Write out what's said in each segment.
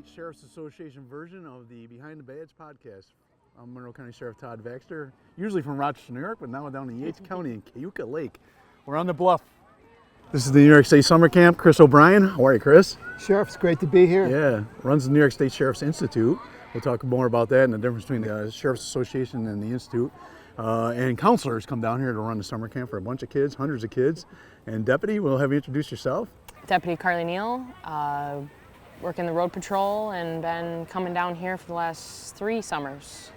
State Sheriff's Association version of the Behind the Badge podcast. I'm Monroe County Sheriff Todd Baxter, usually from Rochester, New York, but now down in Yates County in Keuka Lake. We're on the bluff. This is the New York State Summer Camp. Chris O'Brien. How are you, Chris? Sheriff, it's great to be here. Yeah, runs the New York State Sheriff's Institute. We'll talk more about that and the difference between the Sheriff's Association and the Institute. And counselors come down here to run the summer camp for a bunch of kids, hundreds of kids. And Deputy, we'll have you introduce yourself. Deputy Carly Neal, working the road patrol and been coming down here for the last 3 summers.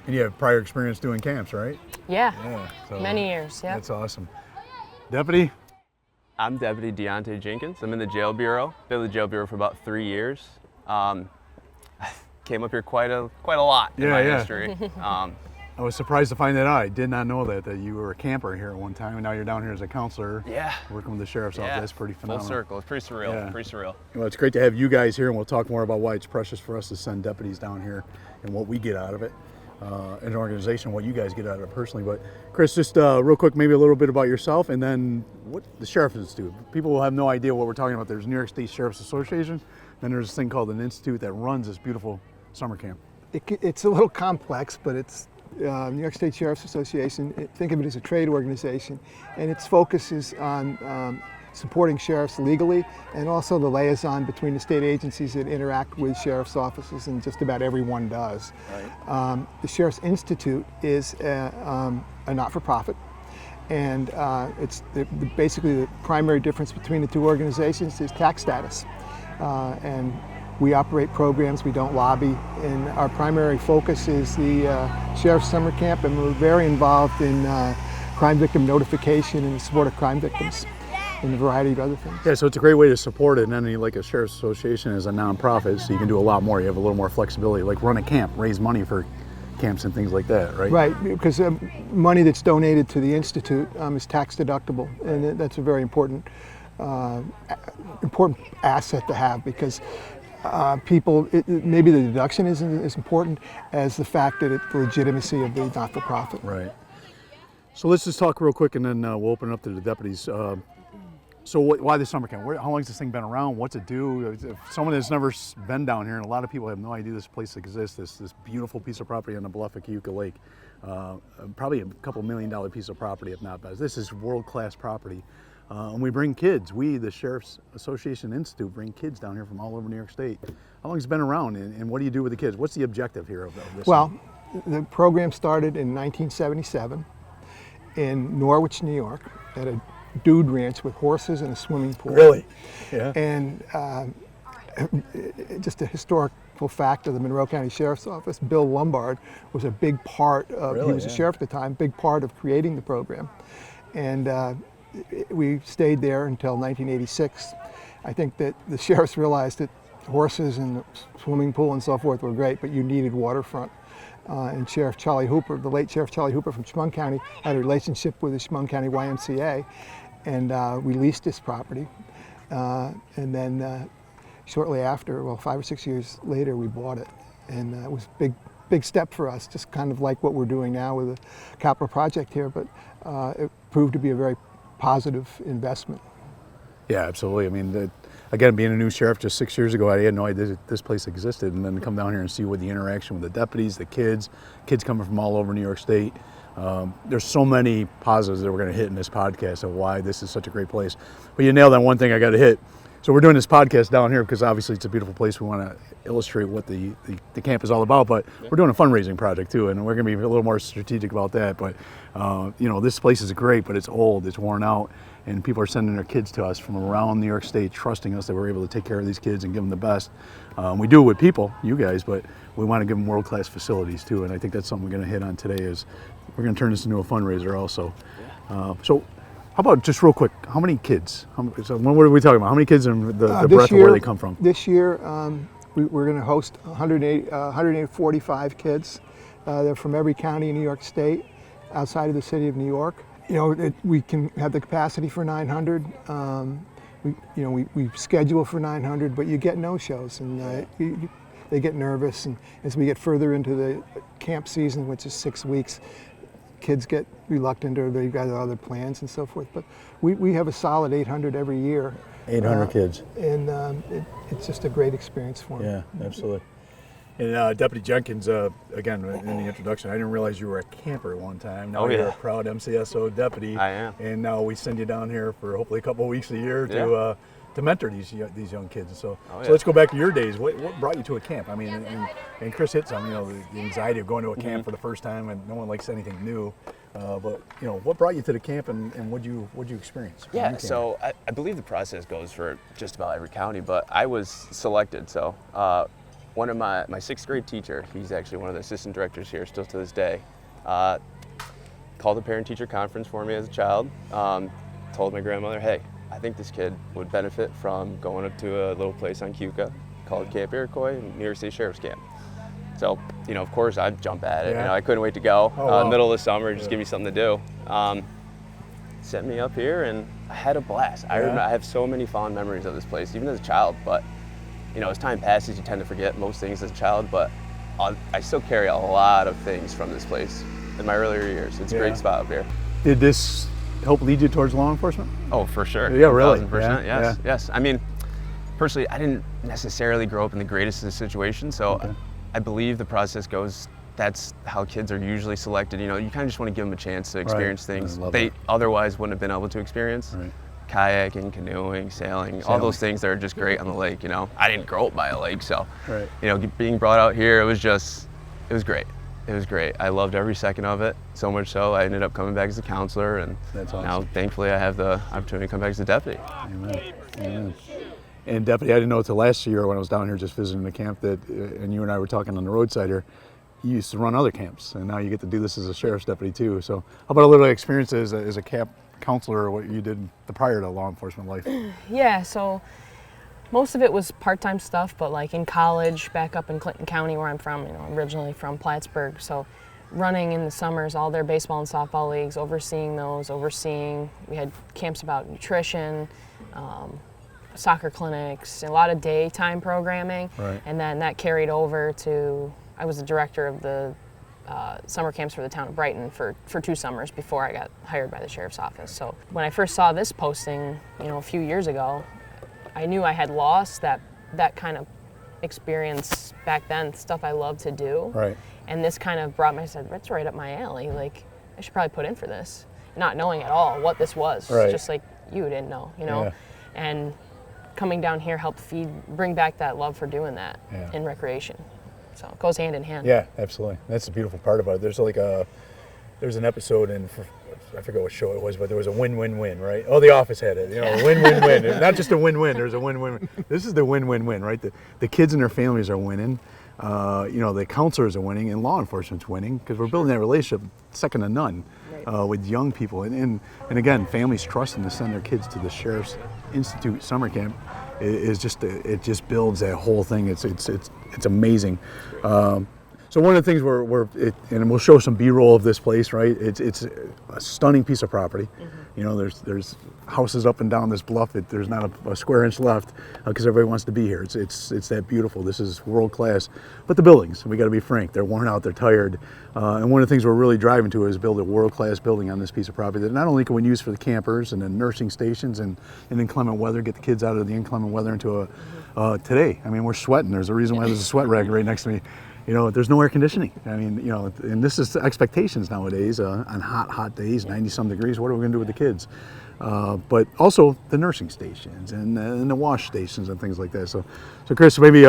And you have prior experience doing camps, right? Yeah, so many years, yeah. That's awesome. Deputy? I'm Deputy Jenkins. I'm in the jail bureau. Been in the jail bureau for about 3 years. Came up here quite a lot in my history. I was surprised to find that out. I did not know that you were a camper here at one time, and now you're down here as a counselor. Yeah. Working with the sheriff's office. That's pretty phenomenal. Full circle. It's pretty surreal. Yeah. Pretty surreal. Well, it's great to have you guys here, and we'll talk more about why it's precious for us to send deputies down here and what we get out of it as an organization, what you guys get out of it personally. But Chris, just real quick, maybe a little bit about yourself, and then what the Sheriff's Institute. People will have no idea what we're talking about. There's New York State Sheriff's Association, then there's this thing called an institute that runs this beautiful summer camp. It's a little complex, but it's New York State Sheriff's Association. Think of it as a trade organization, and its focus is on supporting sheriffs legally and also the liaison between the state agencies that interact with sheriff's offices, and just about everyone does. Right. The Sheriff's Institute is a not-for-profit, and basically the primary difference between the two organizations is tax status. And we operate programs, we don't lobby, and our primary focus is the Sheriff's Summer Camp, and we're very involved in crime victim notification and the support of crime victims and a variety of other things. Yeah, so it's a great way to support it, and then like a Sheriff's Association is a nonprofit, so you can do a lot more. You have a little more flexibility, like run a camp, raise money for camps and things like that, right? Right, because money that's donated to the Institute is tax deductible, and that's a very important asset to have, because maybe the deduction isn't as important as the fact that the legitimacy of the not-for-profit. Right. So let's just talk real quick, and then we'll open it up to the deputies. So why the summer camp? How long has this thing been around? What's it do? If someone that's never been down here, and a lot of people have no idea this place exists, this beautiful piece of property on the bluff of Keuka Lake, probably a couple $1 million piece of property, if not better. This is world-class property. And we bring kids. We, the Sheriff's Association Institute, bring kids down here from all over New York State. How long has it been around, and what do you do with the kids? What's the objective here of this? Well, the program started in 1977 in Norwich, New York, at a dude ranch with horses and a swimming pool. Really? Yeah. And just a historical fact of the Monroe County Sheriff's Office, Bill Lombard was a big part of, he was a sheriff at the time, big part of creating the program. And we stayed there until 1986. I think that the sheriffs realized that horses and the swimming pool and so forth were great, but you needed waterfront. And Sheriff Charlie Hooper, the late Sheriff Charlie Hooper from Chemung County, had a relationship with the Chemung County YMCA, and we leased this property. And then shortly after, well, 5 or 6 years later, we bought it. And it was a big step for us, just kind of like what we're doing now with the capital project here, but it proved to be a very positive investment. Yeah, absolutely. I mean, again, being a new sheriff just 6 years ago, I had no idea that this place existed, and then to come down here and see what the interaction with the deputies, the kids coming from all over New York State. There's so many positives that we're going to hit in this podcast of why this is such a great place. But you nailed on one thing I got to hit. So we're doing this podcast down here because obviously it's a beautiful place. We want to illustrate what the camp is all about, but we're doing a fundraising project too, and we're going to be a little more strategic about that. But this place is great, but it's old, it's worn out, and people are sending their kids to us from around New York State, trusting us that we're able to take care of these kids and give them the best. We do it with people, you guys, but we want to give them world-class facilities too, and I think that's something we're going to hit on today. Is we're going to turn this into a fundraiser also. So. How about just real quick, how many kids? So what are we talking about? How many kids and the breadth of where they come from? This year, we're going to host 145 kids. They're from every county in New York State, outside of the city of New York. We can have the capacity for 900. We schedule for 900, but you get no-shows, and they get nervous. And as we get further into the camp season, which is 6 weeks, kids get reluctant or they've got other plans and so forth. But we have a solid 800 every year. 800 kids. And it's just a great experience for them. Yeah, absolutely. And Deputy Jenkins, again, in the introduction, I didn't realize you were a camper at one time. Now you're a proud MCSO deputy. I am. And now we send you down here for hopefully a couple of weeks a year to mentor these young kids. So let's go back to your days. What brought you to a camp? I mean, and Chris hit some, the anxiety of going to a camp for the first time, and no one likes anything new. But what brought you to the camp, and what'd you experience? Yeah, so I believe the process goes for just about every county, but I was selected. So one of my 6th grade teacher, he's actually one of the assistant directors here still to this day, called a parent-teacher conference for me as a child, told my grandmother, hey, I think this kid would benefit from going up to a little place on Keuka called Camp Iroquois, New York State Sheriff's Camp. So, of course I'd jump at it. I couldn't wait to go. Middle of the summer, just give me something to do. Sent me up here and I had a blast. I have so many fond memories of this place, even as a child, but as time passes, you tend to forget most things as a child, but I still carry a lot of things from this place in my earlier years. It's a great spot up here. Did this help lead you towards law enforcement? Oh, for sure. Yeah, really? 1000%, yes. I mean, personally, I didn't necessarily grow up in the greatest of situations, so I believe the process goes, that's how kids are usually selected. You kind of just want to give them a chance to experience things they otherwise wouldn't have been able to experience. Kayaking, canoeing, sailing, all those things that are just great on the lake, I didn't grow up by a lake, so, being brought out here, it was great. It was great. I loved every second of it, so much so I ended up coming back as a counselor, and now thankfully I have the opportunity to come back as a deputy. Amen. Amen. And Deputy, I didn't know until last year when I was down here just visiting the camp that, and you and I were talking on the roadside here, you used to run other camps, and now you get to do this as a sheriff's deputy too. So how about a little experience as a camp counselor, or what you did prior to law enforcement life? Yeah, so most of it was part-time stuff, but like in college, back up in Clinton County where I'm from, originally from Plattsburgh, so running in the summers all their baseball and softball leagues, overseeing those, we had camps about nutrition, soccer clinics, a lot of daytime programming, and then that carried over to, I was the director of the summer camps for the town of Brighton for 2 summers before I got hired by the sheriff's office. So when I first saw this posting, a few years ago, I knew I had lost that kind of experience back then, stuff I loved to do. And this kind of brought me, I said, that's right up my alley. Like, I should probably put in for this. Not knowing at all what this was, just like you didn't know, And coming down here helped bring back that love for doing that in recreation. So it goes hand in hand. Yeah, absolutely. That's the beautiful part about it. There's an episode in, I forget what show it was, but there was a win-win-win, right? Oh, The Office had it, win-win-win. Not just a win-win, there's a win-win-win. This is the win-win-win, right? The kids and their families are winning. The counselors are winning, and law enforcement's winning, because we're building that relationship second to none with young people. And again, families trusting to send their kids to the Sheriff's Institute summer camp is just, it just builds that whole thing. It's amazing. So one of the things and we'll show some B-roll of this place, right? It's a stunning piece of property. There's houses up and down this bluff. There's not a square inch left because everybody wants to be here. It's that beautiful. This is world class. But the buildings, we got to be frank, they're worn out, they're tired. And one of the things we're really driving to is build a world class building on this piece of property that not only can we use for the campers and the nursing stations and in inclement weather, get the kids out of the inclement weather into today. I mean, we're sweating. There's a reason why there's a sweat rag right next to me. There's no air conditioning. I mean, and this is expectations nowadays on hot days, 90-some degrees. What are we going to do with the kids? But also the nursing stations and the wash stations and things like that. So Chris, maybe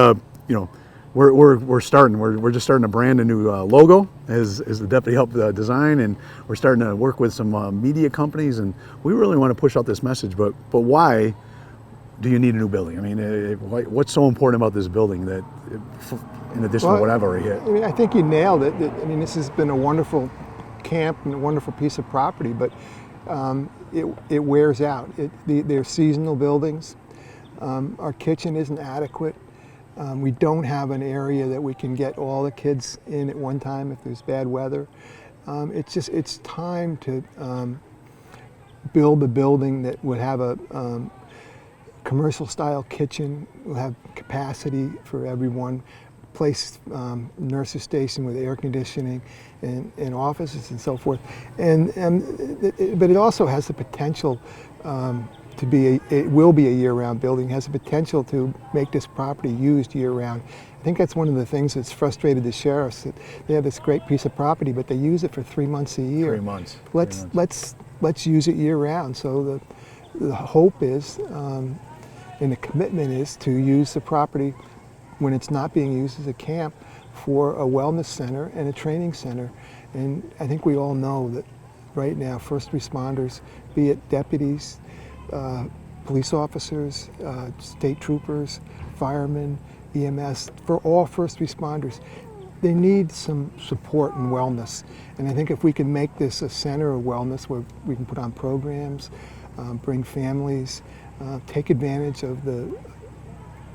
we're starting. We're just starting to brand a new logo as the deputy helped design, and we're starting to work with some media companies, and we really want to push out this message. But why do you need a new building? I mean, what's so important about this building that? In addition to what I've already hit. I mean, I think you nailed it. I mean, this has been a wonderful camp and a wonderful piece of property, but it wears out. They're seasonal buildings. Our kitchen isn't adequate. We don't have an area that we can get all the kids in at one time if there's bad weather. It's time to build a building that would have a commercial style kitchen, will have capacity for everyone, place nurses stationed with air conditioning and offices and so forth. But it also has the potential to be, it will be a year-round building, has the potential to make this property used year-round. I think that's one of the things that's frustrated the sheriffs, that they have this great piece of property, but they use it for 3 months a year. 3 months. Let's use it year-round. So the hope is, and the commitment is, to use the property when it's not being used as a camp for a wellness center and a training center. And I think we all know that right now first responders, be it deputies, police officers, state troopers, firemen, EMS, for all first responders, they need some support and wellness. And I think if we can make this a center of wellness where we can put on programs, bring families, take advantage of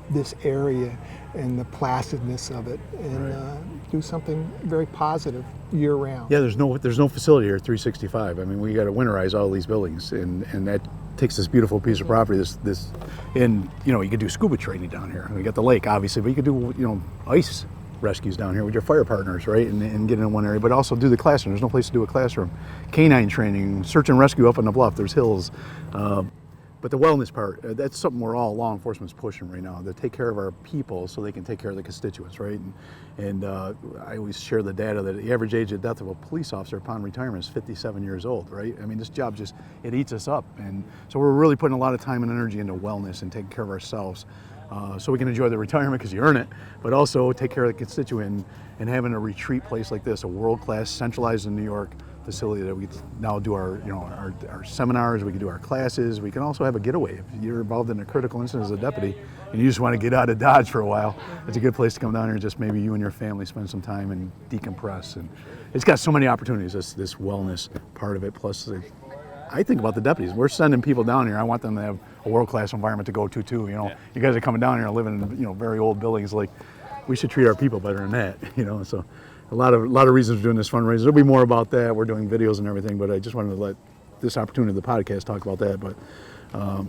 this area and the placidness of it, and do something very positive year-round. Yeah, there's no facility here at 365. I mean, we got to winterize all these buildings, and that takes this beautiful piece of property. And you could do scuba training down here. We got the lake, obviously, but you could do ice rescues down here with your fire partners, right? And get in one area, but also do the classroom. There's no place to do a classroom. Canine training, search and rescue up on the bluff. There's hills. But the wellness part, that's something where all law enforcement's pushing right now, to take care of our people so they can take care of the constituents, right? And I always share the data that the average age of death of a police officer upon retirement is 57 years old, right? I mean, this job it eats us up. And so we're really putting a lot of time and energy into wellness and taking care of ourselves so we can enjoy the retirement because you earn it, but also take care of the constituent and having a retreat place like this, a world-class, centralized in New York facility that we now do our seminars, we can do our classes, we can also have a getaway. If you're involved in a critical incident as a deputy and you just want to get out of Dodge for a while, it's a good place to come down here and just maybe you and your family spend some time and decompress. And it's got so many opportunities, this wellness part of it. Plus, I think about the deputies. We're sending people down here. I want them to have a world-class environment to go to too. You guys are coming down here and living in very old buildings. Like, we should treat our people better than that. So. A lot of reasons for doing this fundraiser. There'll be more about that. We're doing videos and everything, but I just wanted to let this opportunity of the podcast talk about that. But so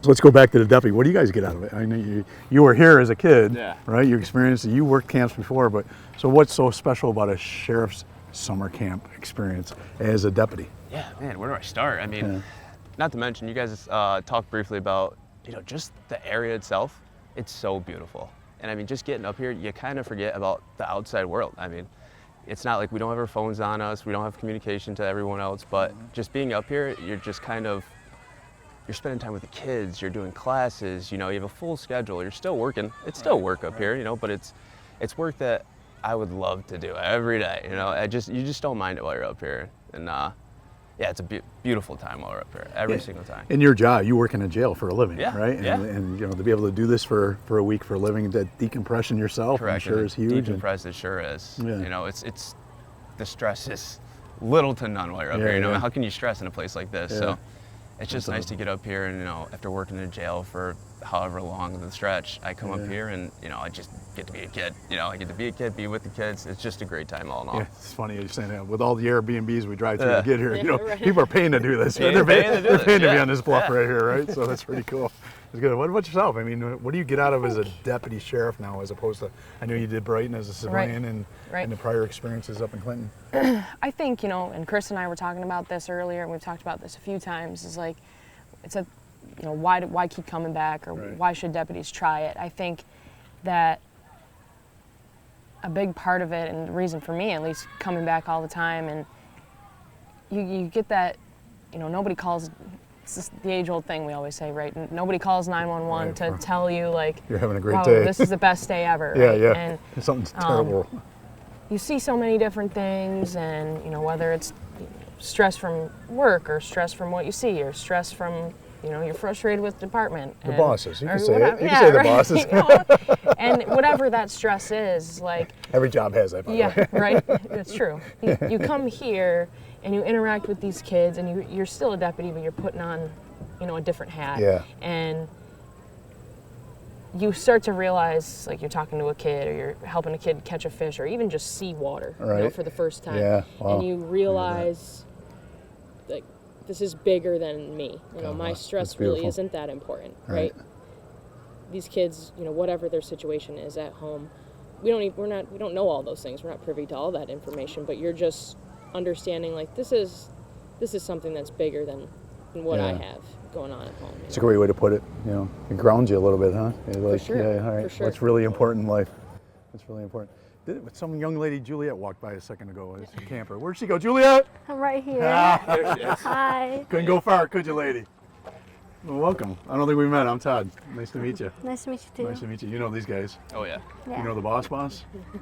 let's go back to the deputy. What do you guys get out of it? I know you were here as a kid, right? You experienced it. You worked camps before, but so what's so special about a sheriff's summer camp experience as a deputy? Yeah, man, where do I start? I mean, not to mention, you guys talked briefly about just the area itself. It's so beautiful. And I mean, just getting up here, you kind of forget about the outside world. I mean, it's not like we don't have our phones on us, we don't have communication to everyone else, but just being up here, you're just you're spending time with the kids, you're doing classes, you have a full schedule, you're still working. It's still work up here, but it's work that I would love to do every day, you just don't mind it while you're up here. And it's a beautiful time while we're up here, every single time. In your job, you work in a jail for a living, right? Yeah. And to be able to do this for a week for a living, that decompression yourself, Correct. I'm sure is huge. Decompress, it sure is. It's the stress is little to none while you're up here. How can you stress in a place like this? So it's just nice to get up here and after working in a jail for however long the stretch, I come up here and I just get to be a kid. I get to be a kid, be with the kids. It's just a great time all in all. Yeah, it's funny you're saying that. With all the Airbnbs we drive through to get here, people are paying to do this. They're paying to be on this bluff right here, right? So that's pretty cool. It's good. What about yourself? I mean, what do you get out of as a deputy sheriff now, as opposed to, I know you did Brighton as a civilian and the prior experiences up in Clinton. I think, and Chris and I were talking about this earlier, and we've talked about this a few times, is like, it's a, why keep coming back, or why should deputies try it? I think that a big part of it, and the reason for me at least, coming back all the time, and you get that, nobody calls, it's just the age-old thing we always say, right? Nobody calls 911 to tell you, like, you're having a great day. This is the best day ever. Yeah. And something's terrible. You see so many different things, and whether it's stress from work, or stress from what you see, or stress from you're frustrated with the department. The bosses, you can say whatever. it. You can say the bosses. And whatever that stress is, like, every job has that, by the way. Right. It's true. You come here and you interact with these kids, and you're still a deputy, but you're putting on, a different hat. Yeah. And you start to realize, like, you're talking to a kid, or you're helping a kid catch a fish, or even just see water, for the first time. Yeah. Wow. And you realize, like, this is bigger than me. My stress really isn't that important, right? These kids, whatever their situation is at home, we don't know all those things. We're not privy to all that information, but you're just understanding like this is something that's bigger than what I have going on at home. It's a great way to put it. You know, it grounds you a little bit, huh? You're like, For sure. Yeah, all right. For sure. What's really important in life? What's really important? Some young lady, Juliet, walked by a second ago as a camper. Where'd she go, Juliet? I'm right here. There she is. Hi. Couldn't go far, could you, lady? Well, welcome. I don't think we met. I'm Todd. Nice to meet you. Nice to meet you too. Nice to meet you. You know these guys. Oh yeah. Yeah. You know the boss?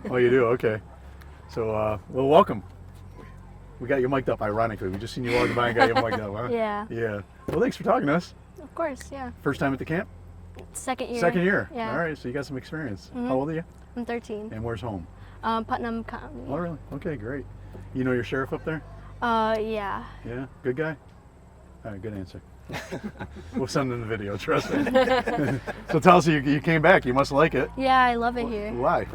Oh, you do? Okay. So, well, welcome. We got you mic'd up, ironically. We just seen you walking by and got you mic'd up, huh? Yeah. Yeah. Well, thanks for talking to us. Of course, yeah. First time at the camp? Second year. Second year? Yeah. All right, so you got some experience. Mhm. How old are you? I'm 13. And where's home? Putnam County. Oh, really? Okay, great. You know your sheriff up there? Yeah. Yeah? Good guy? All right, good answer. We'll send him the video, trust me. So tell us, you came back. You must like it. Yeah, I love it here. Why?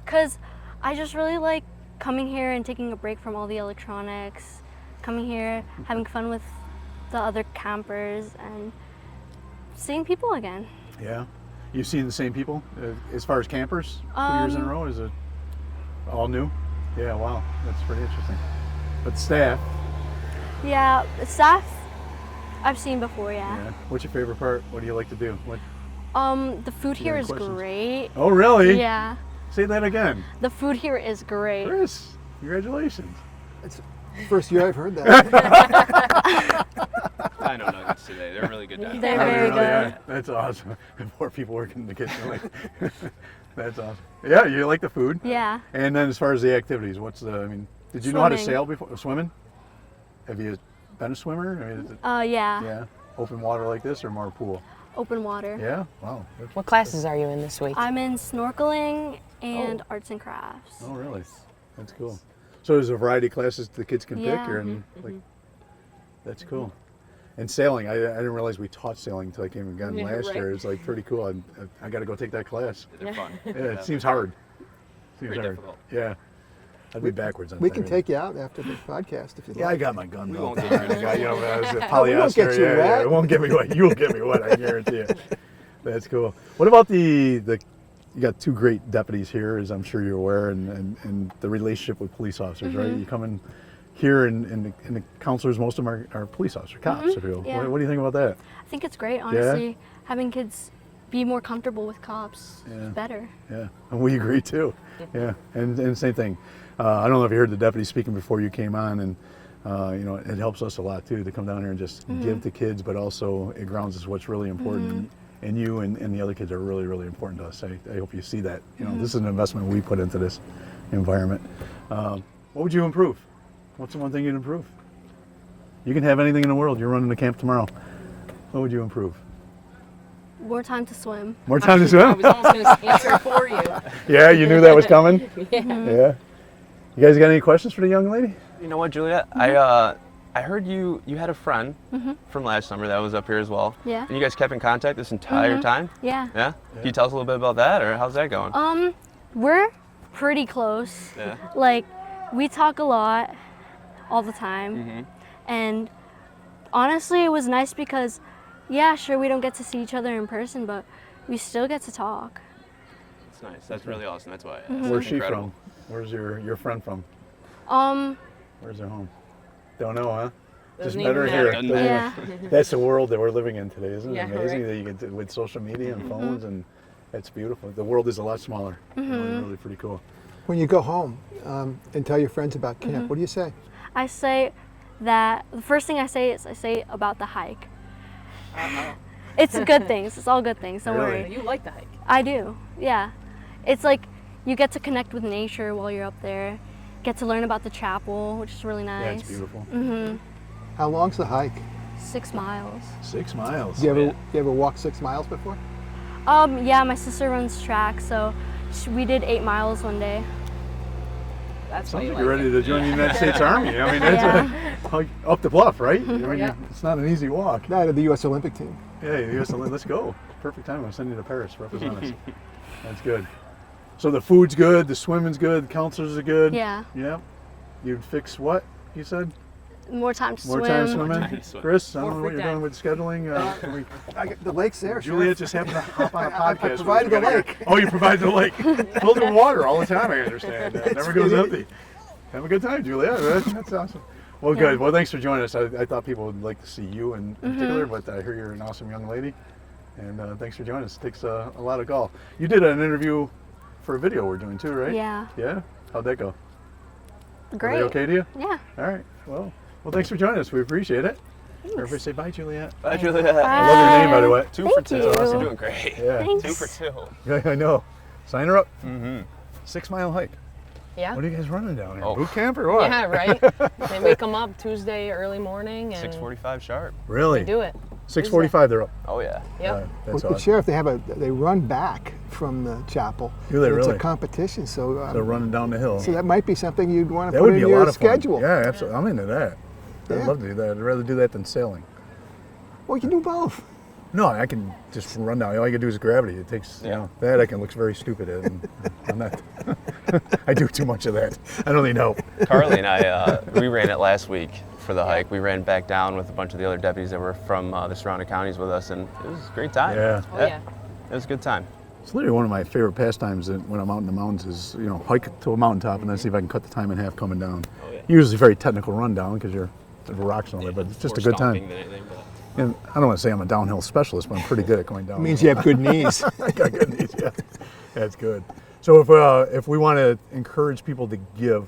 Because I just really like coming here and taking a break from all the electronics, coming here, having fun with the other campers, and seeing people again. Yeah. You've seen the same people as far as campers 2 years in a row? Is it all new? Yeah, wow. That's pretty interesting. But staff? Yeah, the staff I've seen before, yeah. Yeah. What's your favorite part? What do you like to do? The food here any is questions? great. Oh, really? Yeah. Say that again. The food here is great. Chris, congratulations. It's the first year I've heard that. I know nuggets today. They're really good. They're Oh, very really? good. Yeah. That's awesome. Poor people working in the kitchen. That's awesome. Yeah, you like the food? Yeah. And then as far as the activities, did you know how to Swimming. sail before? Swimming? Have you been a swimmer? I mean, is it, Yeah. yeah. Open water like this or more pool? Open water. Yeah? Wow. What classes are you in this week? I'm in snorkeling and arts and crafts. Oh, really? That's cool. So there's a variety of classes the kids can pick? Yeah. Like, that's cool. And sailing, I didn't realize we taught sailing until I came and got in Yeah, last right. year. It's like pretty cool. I got to go take that class. They're fun. Yeah, it seems hard. Seems Very hard. difficult. Yeah. I'd be backwards on We that, can really. take you out after the podcast if you'd Yeah, I like. got my gun We belt won't on. get you I got, you know, I was a we won't polyester. get you yeah, wet. it won't get me wet. You'll get me wet, I guarantee you. That's cool. What about the you got two great deputies here, as I'm sure you're aware, and the relationship with police officers, right? You come in here and the counselors, most of them are police officers, cops, if you will. Yeah. What do you think about that? I think it's great, honestly. Having kids be more comfortable with cops Yeah. is better. Yeah, and we agree too. Yeah, and same thing. I don't know if you heard the deputy speaking before you came on, and it helps us a lot too to come down here and just give to kids, but also it grounds us what's really important. And you and the other kids are really, really important to us. I hope you see that. You know, this is an investment we put into this environment. What would you improve? What's the one thing you'd improve? You can have anything in the world. You're running the camp tomorrow. What would you improve? More time to swim. More time to I swim? was almost going to answer for you. Yeah, you knew that was coming? Yeah. Yeah. You guys got any questions for the young lady? You know what, Juliet? I heard you had a friend from last summer that was up here as well. Yeah. And you guys kept in contact this entire time? Yeah. Yeah? Can you tell us a little bit about that, or how's that going? We're pretty close. Yeah. Like, we talk a lot all the time. And honestly, it was nice because, yeah, sure, we don't get to see each other in person, but we still get to talk. That's nice. That's really awesome. That's why. Where's she incredible. from? Where's your friend from? Where's her home? Don't know, huh? Doesn't Just met her even here. matter. Doesn't Yeah. even- That's the world that we're living in today, isn't it? Yeah, Amazing right. that you can with social media and phones, and that's beautiful. The world is a lot smaller. Really, really pretty cool. When you go home and tell your friends about camp, what do you say? I say that the first thing I say about the hike. It's good things. It's all good things. Don't Really? worry. You like the hike. I do. Yeah. It's like you get to connect with nature while you're up there. Get to learn about the chapel, which is really Yeah, nice. it's beautiful. How long's the hike? 6 miles. 6 miles. Do you ever walk 6 miles before? Yeah, my sister runs track, so we did 8 miles one day. That's Sounds why you like you're like ready it. to join the United States Army. I mean, that's like up the bluff, right? I mean, Yeah. it's not an easy walk. No, to the U.S. Olympic team. Yeah, the US Olympics. Let's go. Perfect time. I'll send you to Paris. Represent us. That's good. So the food's good, the swimming's good, the counselors are good. Yeah. Yeah. You'd fix what, you said? More time to More swim. time swimming? swim. Chris, I don't More know what free you're time. doing with scheduling. The lake's there. Juliet just happened to hop on a podcast. with us. provided the lake. Oh, you provided the lake. Filled with water all the time, I understand. Never goes empty. Have a good time, Juliet. That's awesome. Well, good. Well, thanks for joining us. I thought people would like to see you in particular, but I hear you're an awesome young lady. And thanks for joining us. It takes a lot of call. You did an interview for a video we're doing too, right? Yeah. Yeah? How'd that go? Great. Are they okay to you? Yeah. All right. Well, thanks for joining us. We appreciate it. Everybody say bye, Juliet. Bye, Juliet. I love your name, by the way. Two for Thank two. you. You're doing great. Yeah. Thanks. 2 for 2. Yeah, I know. Sign her up. Mm-hmm. 6 mile hike. Yeah. What are you guys running down here? Oh. Boot camp or what? Yeah, right. They wake them up Tuesday early morning and 6:45 sharp. Really? they do it. 6:45 they're up. Oh yeah. Yep. That's Well, awesome. Sheriff, they run back from the chapel. Do they And It's really? a competition, so They're running down the hill. so that might be something you'd want to That put would in be a your lot of fun. schedule. Yeah, absolutely. I'm into that. I'd Yeah. love to do that. I'd rather do that than sailing. Well, you can do both. No, I can just run down. All I can do is gravity. It takes, you know, that I can look very stupid at. And I'm not. I do too much of that. I don't need help. Carly and I, we ran it last week for the hike. We ran back down with a bunch of the other deputies that were from the surrounding counties with us, and it was a great time. Yeah. Oh, yeah. It was a good time. It's literally one of my favorite pastimes when I'm out in the mountains is, hike to a mountaintop and then see if I can cut the time in half coming down. Oh, yeah. Usually very technical run down because you're the rocks and all that, but it's just More a good stomping time. than anything, but- And I don't want to say I'm a downhill specialist, but I'm pretty good at going down. It means you have good knees. I got good knees, yeah. That's good. So if we want to encourage people to give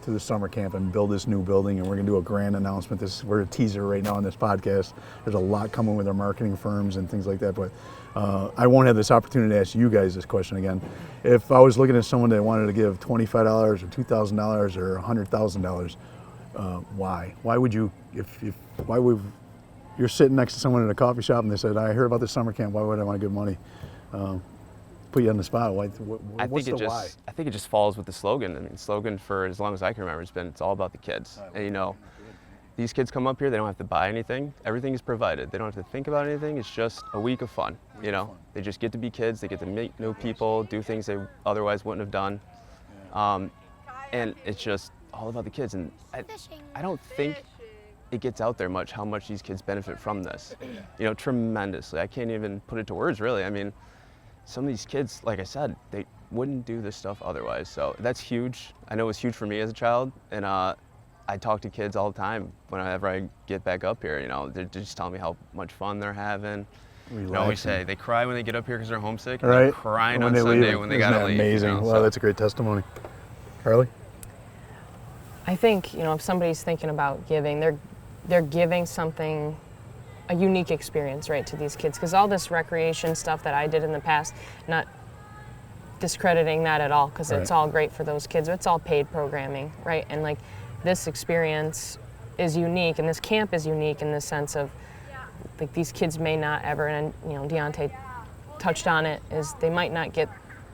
to the summer camp and build this new building, and we're going to do a grand announcement. We're a teaser right now on this podcast. There's a lot coming with our marketing firms and things like that, but I won't have this opportunity to ask you guys this question again. If I was looking at someone that wanted to give $25 or $2,000 or $100,000, why? Why would you, why would, you're sitting next to someone in a coffee shop and they said, I heard about this summer camp, why would I want to give money? Put you on the spot. What's the why? I think it just falls with the slogan. I mean, slogan for as long as I can remember has been, it's all about the kids. And these kids come up here, they don't have to buy anything. Everything is provided. They don't have to think about anything. It's just a week of fun, They just get to be kids. They get to meet new people, do things they otherwise wouldn't have done. And it's just all about the kids. And I don't think it gets out there much how much these kids benefit from this, tremendously. I can't even put it to words, really. I mean, some of these kids, like I said, they wouldn't do this stuff otherwise. So that's huge. I know it was huge for me as a child. And I talk to kids all the time whenever I get back up here. They're just telling me how much fun they're having. I always say they cry when they get up here because they're homesick. And they're crying on Sunday when they got to leave. Amazing. Wow, that's a great testimony. Carly? I think, if somebody's thinking about giving, they're giving something, a unique experience, right, to these kids. Because all this recreation stuff that I did in the past, not discrediting that at all, because it's all great for those kids. It's all paid programming, right? And this experience is unique, and this camp is unique in the sense of, these kids may not ever, and Deontay touched on it, is they might not get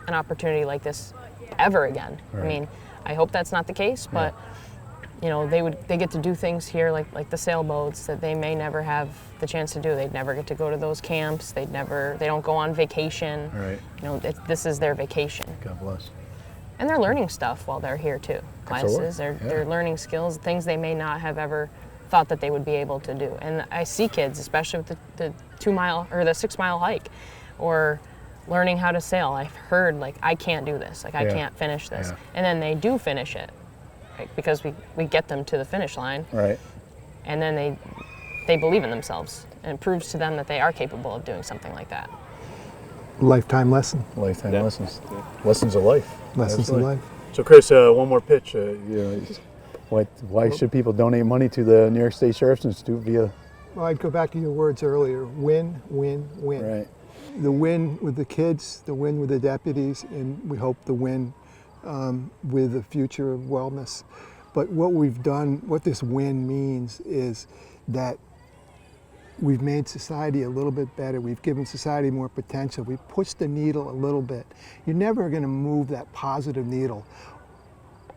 an opportunity like this ever again. Right. I mean, I hope that's not the case, but they get to do things here like the sailboats that they may never have the chance to do. They'd never get to go to those camps. They don't go on vacation. Right. This is their vacation. God bless. And they're learning stuff while they're here too. Classes, they're learning skills, things they may not have ever thought that they would be able to do. And I see kids, especially with the 2 mile or the 6 mile hike, or learning how to sail. I've heard I can't do this, I can't finish this. Yeah. And then they do finish it, right? Because we get them to the finish line. Right. And then they believe in themselves, and it proves to them that they are capable of doing something like that. Lifetime lesson. Lifetime lessons. Lessons of life. Lessons of life. So Chris, one more pitch. Why should people donate money to the New York State Sheriff's Institute via? Well, I'd go back to your words earlier. Win, win, win. Right. The win with the kids, the win with the deputies, and we hope the win with the future of wellness. But what we've done, what this win means is that we've made society a little bit better. We've given society more potential. We've pushed the needle a little bit. You're never going to move that positive needle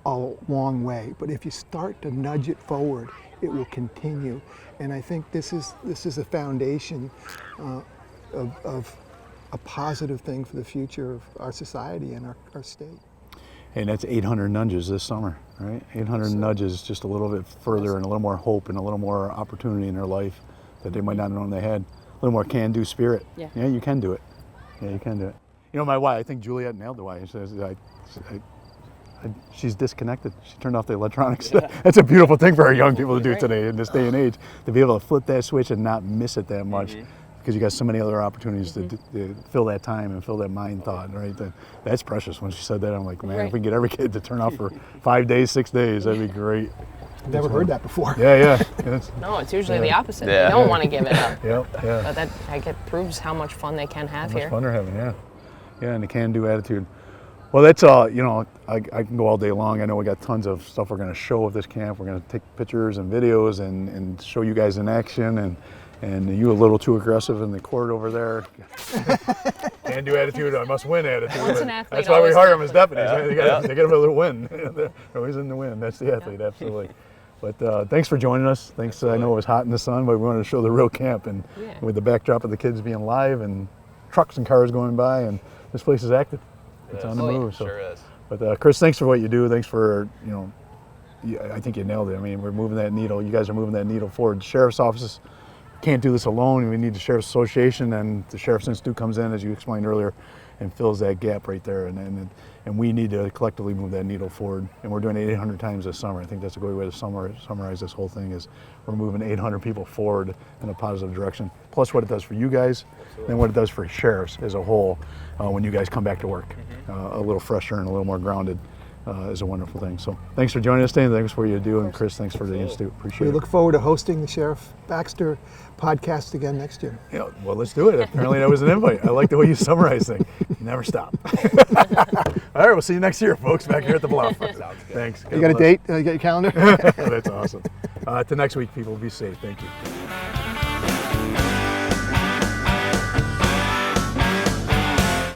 a long way, but if you start to nudge it forward, it will continue. And I think this is a foundation of a positive thing for the future of our society and our state. And that's 800 nudges this summer, right? 800 nudges, just a little bit further and a little more hope and a little more opportunity in their life that they might not have known they had. A little more can-do spirit. Yeah. Yeah, you can do it. Yeah, you can do it. You know my why? I think Juliet nailed the why. She says, she's disconnected. She turned off the electronics. Yeah. That's a beautiful thing for our young people to do today in this day and age, to be able to flip that switch and not miss it that much. Because you got so many other opportunities to fill that time and fill that mind thought, right? That's precious. When she said that, I'm like, man, if we can get every kid to turn off for 5 days, 6 days, that'd be great. Never heard that before. Yeah. No, it's usually the opposite. Yeah. They don't want to give it up. Yeah. But that proves how much fun they can have How much here. fun they're having, yeah, and the can-do attitude. Well, that's all. You know, I can go all day long. I know we got tons of stuff we're going to show of this camp. We're going to take pictures and videos and show you guys in action. And you a little too aggressive in the court over there. Can-do attitude, I must win attitude. Once an athlete, That's why we always hire an them as deputies. Yeah. Right? They get them a little win. They're always in the win. That's the athlete, absolutely. But thanks for joining us. Thanks. I know it was hot in the sun, but we wanted to show the real camp and with the backdrop of the kids being live and trucks and cars going by, and this place is active. It's on the move. So. Sure is. But Chris, thanks for what you do. Thanks for, I think you nailed it. I mean, we're moving that needle. You guys are moving that needle forward. The sheriff's offices can't do this alone. We need the Sheriff's Association, and the Sheriff's Institute comes in, as you explained earlier, and fills that gap right there. And we need to collectively move that needle forward. And we're doing it 800 times this summer. I think that's a good way to summarize this whole thing, is we're moving 800 people forward in a positive direction. Plus what it does for you guys, and what it does for sheriffs as a whole when you guys come back to work. A little fresher and a little more grounded is a wonderful thing. So thanks for joining us today, and thanks for what you do. And Chris, thanks for the Institute. Appreciate We it. look forward to hosting the Sheriff Baxter podcast again next year. Yeah, well, let's do it. Apparently that was an invite. I like the way you summarize things. You never stop. All right, we'll see you next year, folks, back here at the Bluff. Thanks. You got a date? You got your calendar? That's awesome. To next week, people. Be safe. Thank you.